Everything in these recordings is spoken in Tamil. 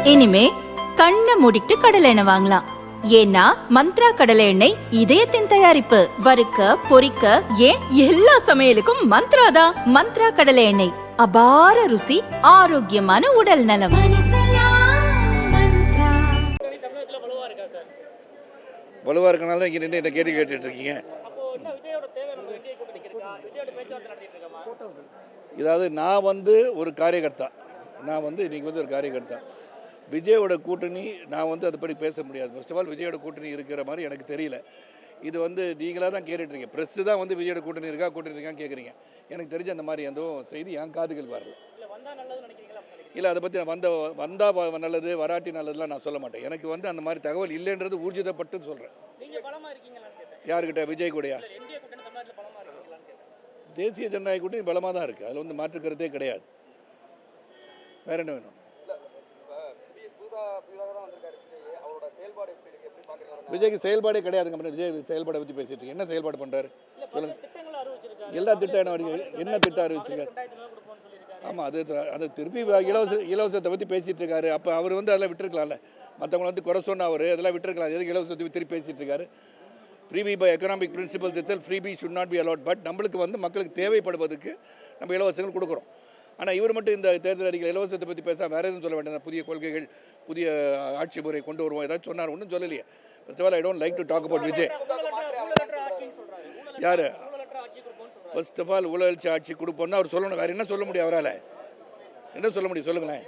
இனிமே கண்ணை மூடிட்டு கடலை எண்ணெய் வாங்கலாம். ஏன்னா மந்த்ரா கடலை எண்ணெய் இதயத்தின் தயாரிப்பு. வறுக்க பொரிக்க ஏன் எல்லா சமையலுக்கும் மந்த்ரா தான். மந்த்ரா கடலை எண்ணெய், அபார ருசி, ஆரோக்கியமான உடல் நலம். வலுவாக இருக்கனால தான் இங்கே நின்று என்ன கேள்வி கேட்டுட்டு இருக்கீங்க. இதாவது நான் ஒரு காரியகர்த்தா, இன்னைக்கு ஒரு காரியகர்த்தா. விஜயோட கூட்டணி நான் அதை பற்றி பேச முடியாது. ஃபர்ஸ்ட் ஆஃப் ஆல் விஜயோட கூட்டணி இருக்கிற மாதிரி எனக்கு தெரியல. இது நீங்களாக தான் கேட்டுட்ருக்கீங்க. ப்ரெஸ்ஸு தான் விஜயோட கூட்டணி இருக்கான்னு கேட்குறீங்க. எனக்கு தெரிஞ்ச அந்த மாதிரி எதுவும் செய்தி என் காதுகள் வரல. இல்லை, அதை பற்றி வந்தால் நல்லது, வராட்டி நல்லதுலாம் நான் சொல்ல மாட்டேன். எனக்கு அந்த மாதிரி தகவல் இல்லைன்றது ஊர்ஜிதப்பட்டு சொல்கிறேன். யாருக்கிட்ட? விஜய் கூடயா? தேசிய ஜனநாயக கூட்டணி பலமாக தான் இருக்குது. அதில் மாற்று கருத்தே கிடையாது. வேற என்ன வேணும்? விஜய்க்கு செயல்பாடே கிடையாதுங்க. விஜய் செயல்பாடை பற்றி பேசிட்டு இருக்கு. என்ன செயல்பாடு பண்ணுறாரு சொல்லுங்க. எல்லா திட்டம் என்ன திட்டம் அறிவிச்சிருக்காரு? ஆமாம், அது திருப்பி இலவசத்தை பற்றி பேசிகிட்டு இருக்காரு. அப்போ அவர் அதெல்லாம் விட்டுருக்கலாம்ல. மற்றவங்களை குறை சொன்ன அவர் அதெல்லாம் விட்டுருக்கலாம். எதுக்கு இலவசத்தை திருப்பி பேசிகிட்டு இருக்காரு? Freebie by economic principles itself freebie should not be allowed. But நம்மளுக்கு மக்களுக்கு தேவைப்படுவதற்கு நம்ம இலவசங்கள் கொடுக்குறோம். ஆனால் இவர் மட்டும் இந்த தேர்தல் அறிக்கையில் இலவசத்தை பற்றி பேச வேறு எதுவும் சொல்ல வேண்டாம். புதிய கொள்கைகள், புதிய ஆட்சி முறை கொண்டு வருவோம் ஏதாச்சும் சொன்னார். ஒன்றும் சொல்லலையே. First of all I don't like to talk about Vijay. யார்? ஃபர்ஸ்ட் ஆஃப் ஆல் ஊழல் ஆட்சி கொடுப்போம்னு அவர் சொல்லணும். வேறு என்ன சொல்ல முடியும் அவரால்? என்ன சொல்ல முடியும் சொல்லுங்களேன்.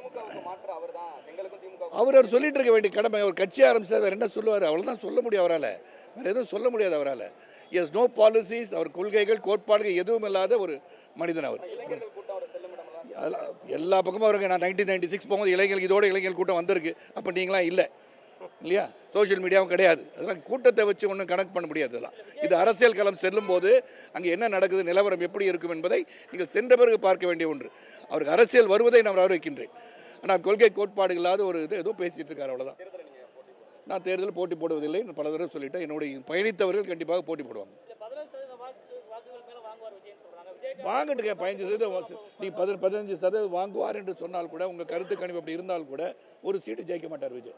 அவர் சொல்லிட்டு இருக்க வேண்டிய கடமை. அவர் கட்சி ஆரம்பிச்சார், வேறு என்ன சொல்லுவார்? அவ்வளோதான் சொல்ல முடியும் அவரால். வேறு எதுவும் சொல்ல முடியாது அவரால். S, no policies. அவர் கொள்கைகள், கோட்பாடுகள் எதுவும் இல்லாத ஒரு மனிதன் அவர். எல்லா பக்கமும் அவருக்கு நான் 1996 போகும்போது இளைஞர்கள் கூட்டம் வந்திருக்கு. அப்போ நீங்களாம் இல்லை இல்லையா? சோஷியல் மீடியாவும் கிடையாது. அதெல்லாம் கூட்டத்தை வச்சு ஒன்றும் கனெக்ட் பண்ண முடியாது. இதெல்லாம் இது அரசியல் களம் செல்லும் போது அங்கே என்ன நடக்குது, நிலவரம் எப்படி இருக்கும் என்பதை நீங்கள் சென்ற பிறகு பார்க்க வேண்டிய ஒன்று. அவருக்கு அரசியல் வருவதை நான் வரவேற்கின்றேன். ஆனால் கொள்கை கோட்பாடுகள் இல்லாத ஒரு ஏதோ பேசிகிட்டு இருக்காரு, அவ்வளோதான். நான் தேர்தலில் போட்டி போடுவதில்லை. பல தடவை சொல்லிட்டேன். என்னுடைய பயணித்தவர்கள் கண்டிப்பாக போட்டி போடுவாங்க. வாங்கிட்டுங்க 15%. நீ 15% வாங்குவார் என்று சொன்னால் கூட, உங்கள் கருத்து கணிப்பு அப்படி இருந்தால் கூட ஒரு சீட்டு ஜெயிக்க மாட்டார் விஜய்.